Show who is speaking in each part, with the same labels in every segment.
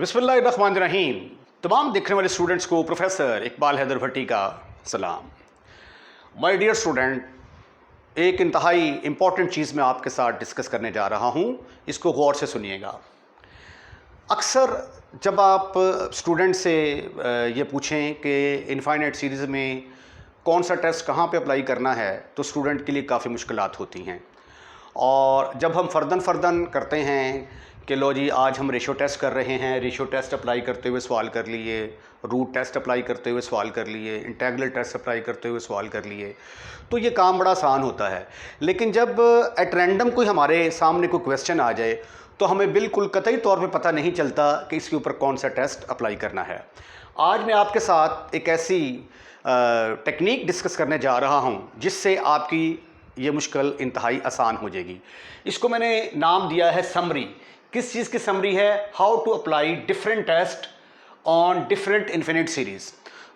Speaker 1: बिस्मिल्लाहिर्रहमानिर्रहीम। तमाम देखने वाले स्टूडेंट्स को प्रोफेसर इकबाल हैदर भट्टी का सलाम। माय डियर स्टूडेंट, एक इंतहाई इम्पॉर्टेंट चीज़ मैं आपके साथ डिस्कस करने जा रहा हूँ, इसको गौर से सुनिएगा। अक्सर जब आप स्टूडेंट से ये पूछें कि इनफाइनाइट सीरीज़ में कौन सा टेस्ट कहाँ पे अप्लाई करना है, तो स्टूडेंट के लिए काफ़ी मुश्किलात होती हैं। और जब हम फ़र्दन करते हैं कि लो जी आज हम रेशो टेस्ट कर रहे हैं, रेशो टेस्ट अप्लाई करते हुए सवाल कर लिए, रूट टेस्ट अप्लाई करते हुए सवाल कर लिए, इंटेग्रल टेस्ट अप्लाई करते हुए सवाल कर लिए, तो ये काम बड़ा आसान होता है। लेकिन जब एट रैंडम कोई हमारे सामने कोई क्वेश्चन आ जाए तो हमें बिल्कुल कतई तौर पे पता नहीं चलता कि इसके ऊपर कौन सा टेस्ट अप्लाई करना है। आज मैं आपके साथ एक ऐसी टेक्निक डिस्कस करने जा रहा हूँ जिससे आपकी ये मुश्किल इंतहाई आसान हो जाएगी। इसको मैंने नाम दिया है समरी। किस चीज़ की समरी है? How to apply different test on different infinite series.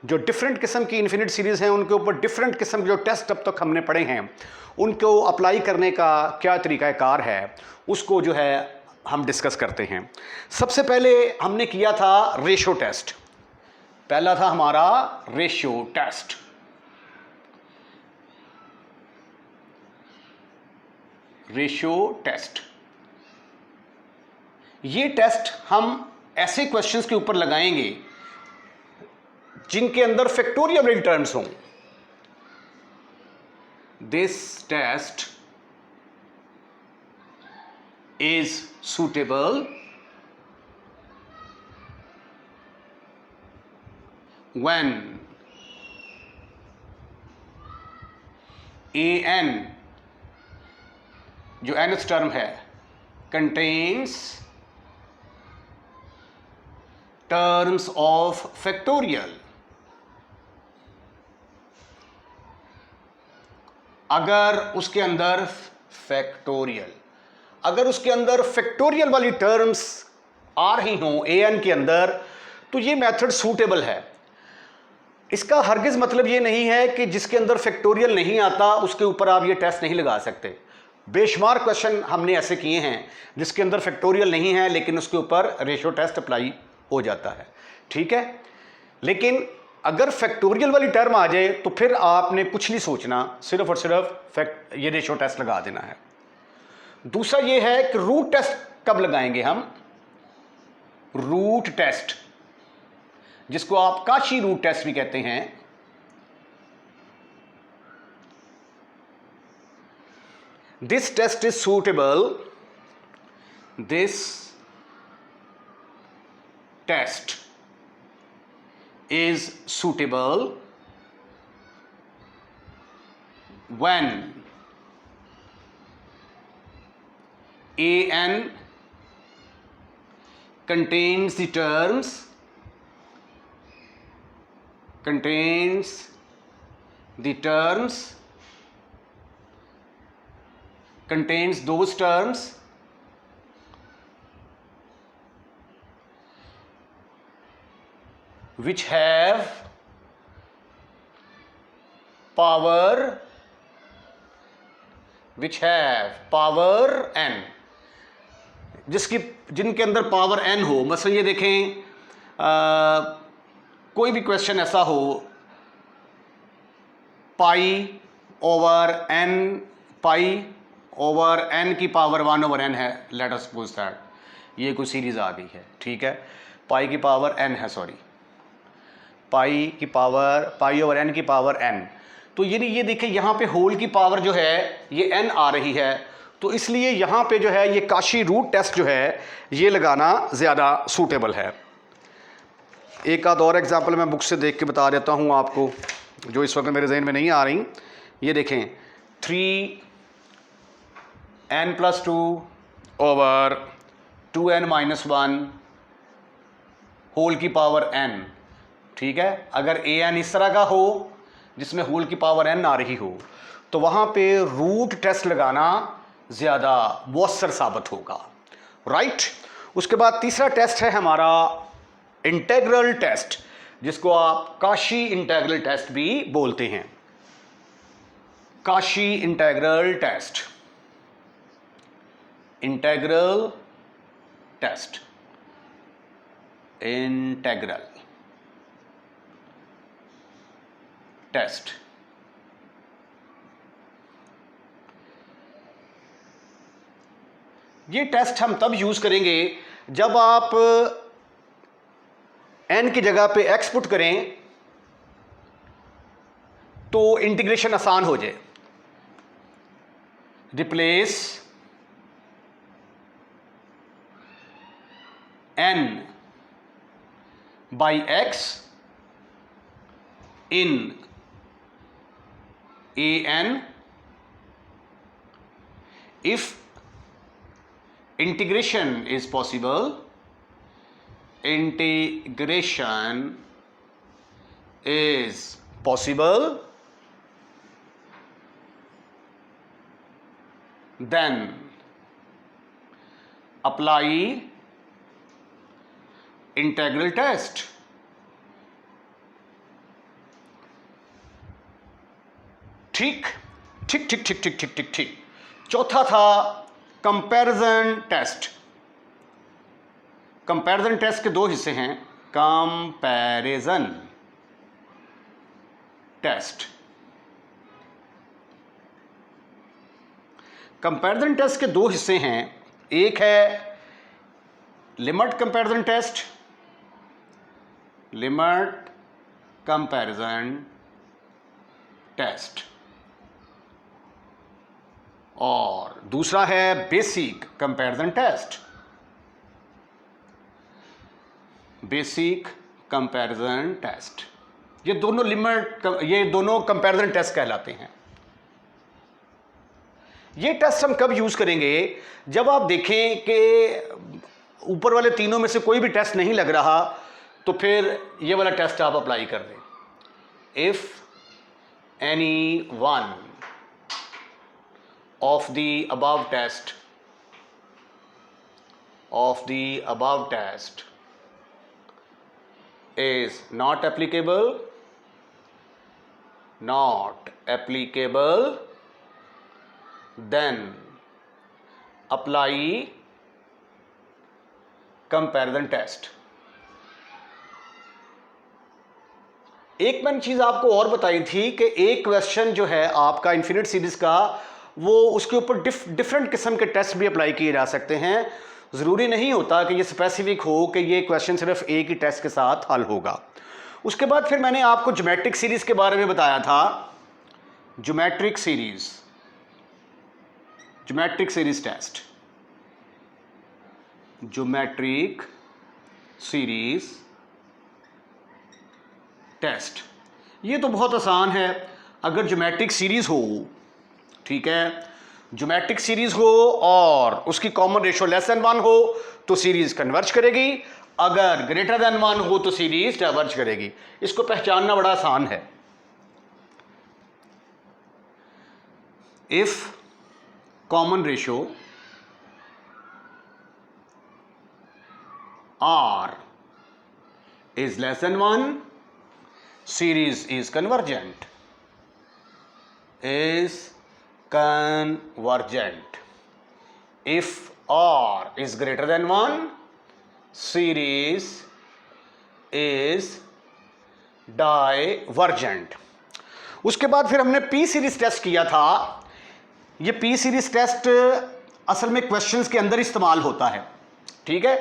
Speaker 1: जो डिफरेंट किस्म की इन्फिनिट सीरीज़ हैं उनके ऊपर डिफरेंट किस्म के जो टेस्ट अब तक हमने पढ़े हैं उनको अप्लाई करने का क्या तरीक़ाकार है, उसको जो है हम डिस्कस करते हैं। सबसे पहले हमने किया था रेशो टेस्ट। पहला था हमारा रेशो टेस्ट। रेशो टेस्ट, ये टेस्ट हम ऐसे क्वेश्चंस के ऊपर लगाएंगे जिनके अंदर फैक्टोरियल वाली टर्म्स हों। This test is suitable when an, जो nth टर्म है, contains terms of factorial। अगर उसके अंदर फैक्टोरियल वाली टर्म्स आ रही हों an के अंदर, तो ये मेथड सूटेबल है। इसका हरगिज़ मतलब ये नहीं है कि जिसके अंदर फैक्टोरियल नहीं आता उसके ऊपर आप ये टेस्ट नहीं लगा सकते। बेशुमार क्वेश्चन हमने ऐसे किए हैं जिसके अंदर फैक्टोरियल नहीं है लेकिन उसके ऊपर रेशो टेस्ट अप्लाई हो जाता है, ठीक है। लेकिन अगर फैक्टोरियल वाली टर्म आ जाए तो फिर आपने कुछ नहीं सोचना, सिर्फ और सिर्फ ये रेशो टेस्ट लगा देना है। दूसरा ये है कि रूट टेस्ट कब लगाएंगे हम? रूट टेस्ट, जिसको आप काशी रूट टेस्ट भी कहते हैं। This test is suitable, this test is suitable when an contains the terms, contains those terms which have power n, जिनके अंदर पावर n हो। मसलन ये देखें, कोई भी क्वेश्चन ऐसा हो, पाई ओवर n की पावर 1/n है, लेट अस सपोज दैट ये कोई सीरीज आ गई है, ठीक है। पाई की पावर n है, सॉरी, पाई ओवर n की पावर n। तो ये देखिए यहाँ पे होल की पावर जो है ये n आ रही है, तो इसलिए यहाँ पे जो है ये काशी रूट टेस्ट जो है ये लगाना ज़्यादा सूटेबल है। एक आध और एग्जांपल मैं बुक से देख के बता देता हूँ आपको, जो इस वक्त मेरे जहन में नहीं आ रही। ये देखें, 3n+2 ओवर 2n-1 होल की पावर n, ठीक है। अगर an इस तरह का हो जिसमें होल की पावर n आ रही हो तो वहाँ पे रूट टेस्ट लगाना ज़्यादा मौसर साबित होगा, राइट। उसके बाद तीसरा टेस्ट है हमारा इंटेग्रल टेस्ट, जिसको आप काशी इंटेग्रल टेस्ट भी बोलते हैं। Cauchy integral test, integral test. Integral test. ये टेस्ट हम तब यूज करेंगे जब आप n की जगह पे x पुट करें तो इंटीग्रेशन आसान हो जाए। Replace n by x in an if integration is possible, then apply integral test। ठीक ठीक ठीक ठीक ठीक ठीक ठीक ठीक। चौथा था कंपैरिजन टेस्ट। कंपैरिजन टेस्ट के दो हिस्से हैं, कंपैरिजन टेस्ट। कंपैरिजन टेस्ट के दो हिस्से हैं, एक है limit comparison test, limit comparison test, और दूसरा है basic comparison test, basic comparison test. ये दोनों कंपैरिजन टेस्ट कहलाते हैं। ये टेस्ट हम कब यूज करेंगे? जब आप देखें कि ऊपर वाले तीनों में से कोई भी टेस्ट नहीं लग रहा तो फिर ये वाला टेस्ट आप अप्लाई कर दें। If any one of the above test is not applicable, then apply comparison test। एक मैंने चीज आपको और बताई थी कि एक क्वेश्चन जो है आपका इन्फिनिट सीरीज का, वो उसके ऊपर डिफरेंट किस्म के टेस्ट भी अप्लाई किए जा सकते हैं। ज़रूरी नहीं होता कि ये स्पेसिफिक हो कि ये क्वेश्चन सिर्फ एक ही टेस्ट के साथ हल होगा। उसके बाद फिर मैंने आपको ज्योमेट्रिक सीरीज के बारे में बताया था। Geometric series test, geometric series test. ये तो बहुत आसान है। अगर ज्योमेट्रिक सीरीज हो, ठीक है, ज्योमेट्रिक सीरीज हो और उसकी कॉमन रेशियो लेस देन 1 हो तो सीरीज कन्वर्ज करेगी, अगर ग्रेटर देन 1 हो तो सीरीज डाइवर्ज करेगी। इसको पहचानना बड़ा आसान है। If common ratio r is less than 1, series is convergent, If R is greater than 1, series is divergent। उसके बाद फिर हमने P सीरीज टेस्ट किया था। ये P सीरीज टेस्ट असल में क्वेश्चंस के अंदर इस्तेमाल होता है, ठीक है।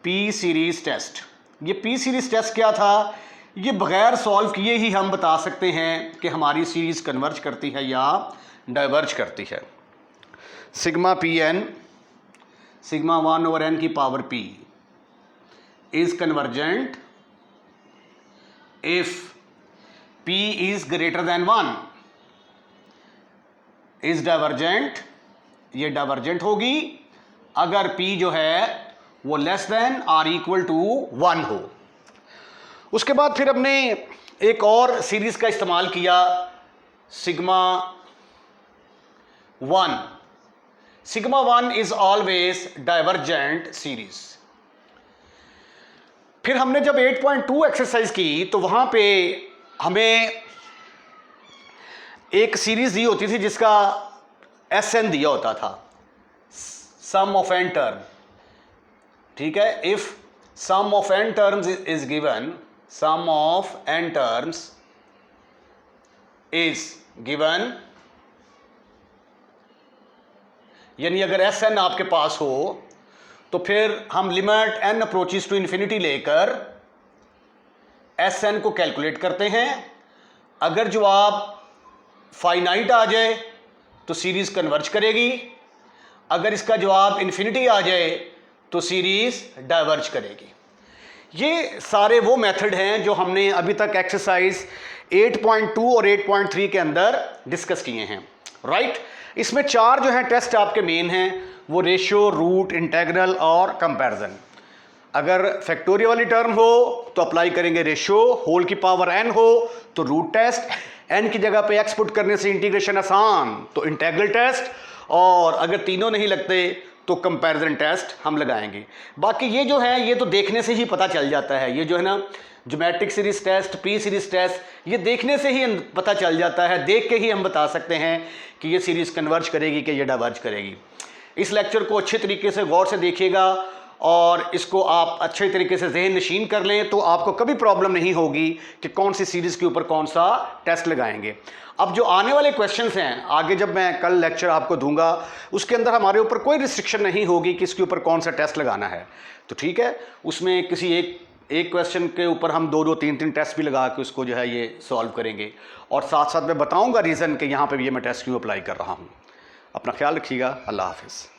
Speaker 1: P सीरीज टेस्ट, ये P सीरीज टेस्ट क्या था? ये बगैर सॉल्व किए ही हम बता सकते हैं कि हमारी सीरीज कन्वर्ज करती है या डाइवर्ज करती है। Sigma P N, sigma 1/n की power p is convergent if p is greater than 1, is divergent, ये डाइवर्जेंट होगी अगर p जो है वो less than or equal to 1 हो। उसके बाद फिर हमने एक और सीरीज का इस्तेमाल किया, sigma 1। Sigma 1 is always divergent series. फिर हमने जब 8.2 एक्सरसाइज की तो वहां पे हमें एक सीरीज दी होती थी जिसका SN दिया होता था, सम ऑफ एन टर्म, ठीक है। If sum of n terms is given, sum of n terms is given, यानी अगर Sn आपके पास हो तो फिर हम limit n approaches to infinity लेकर Sn को कैलकुलेट करते हैं। अगर जवाब फाइनाइट आ जाए तो सीरीज कन्वर्ज करेगी, अगर इसका जवाब इन्फिनिटी आ जाए तो सीरीज डाइवर्ज करेगी। ये सारे वो मेथड हैं जो हमने अभी तक एक्सरसाइज 8.2 और 8.3 के अंदर डिस्कस किए हैं, राइट। इसमें 4 जो हैं टेस्ट आपके मेन हैं, वो रेशियो, रूट, इंटेग्रल और कंपैरिजन। अगर फैक्टोरियल वाली टर्म हो तो अप्लाई करेंगे रेशियो, होल की पावर n हो तो रूट टेस्ट, n की जगह पे x पुट करने से इंटीग्रेशन आसान तो इंटेग्रल टेस्ट, और अगर तीनों नहीं लगते तो कंपैरिजन टेस्ट हम लगाएंगे। बाकी ये जो है ये तो देखने से ही पता चल जाता है, ये जो है ना geometric series test, p series test, ये देखने से ही पता चल जाता है, देख के ही हम बता सकते हैं कि ये सीरीज कन्वर्ज करेगी कि ये डाइवर्ज करेगी। इस लेक्चर को अच्छे तरीके से गौर से देखिएगा और इसको आप अच्छे तरीके से ज़हन नशीन कर लें तो आपको कभी प्रॉब्लम नहीं होगी कि कौन सी सीरीज़ के ऊपर कौन सा टेस्ट लगाएंगे। अब जो आने वाले क्वेश्चंस हैं आगे जब मैं कल लेक्चर आपको दूंगा उसके अंदर हमारे ऊपर कोई रिस्ट्रिक्शन नहीं होगी कि इसके ऊपर कौन सा टेस्ट लगाना है, तो ठीक है, उसमें किसी एक क्वेश्चन के ऊपर हम 2-2, 3-3 टेस्ट भी लगा के उसको जो है ये सॉल्व करेंगे, और साथ साथ मैं बताऊँगा रीज़न कि यहाँ पर ये मैं टेस्ट क्यों अप्लाई कर रहा हूँ। अपना ख्याल रखिएगा। अल्लाह हाफिज़।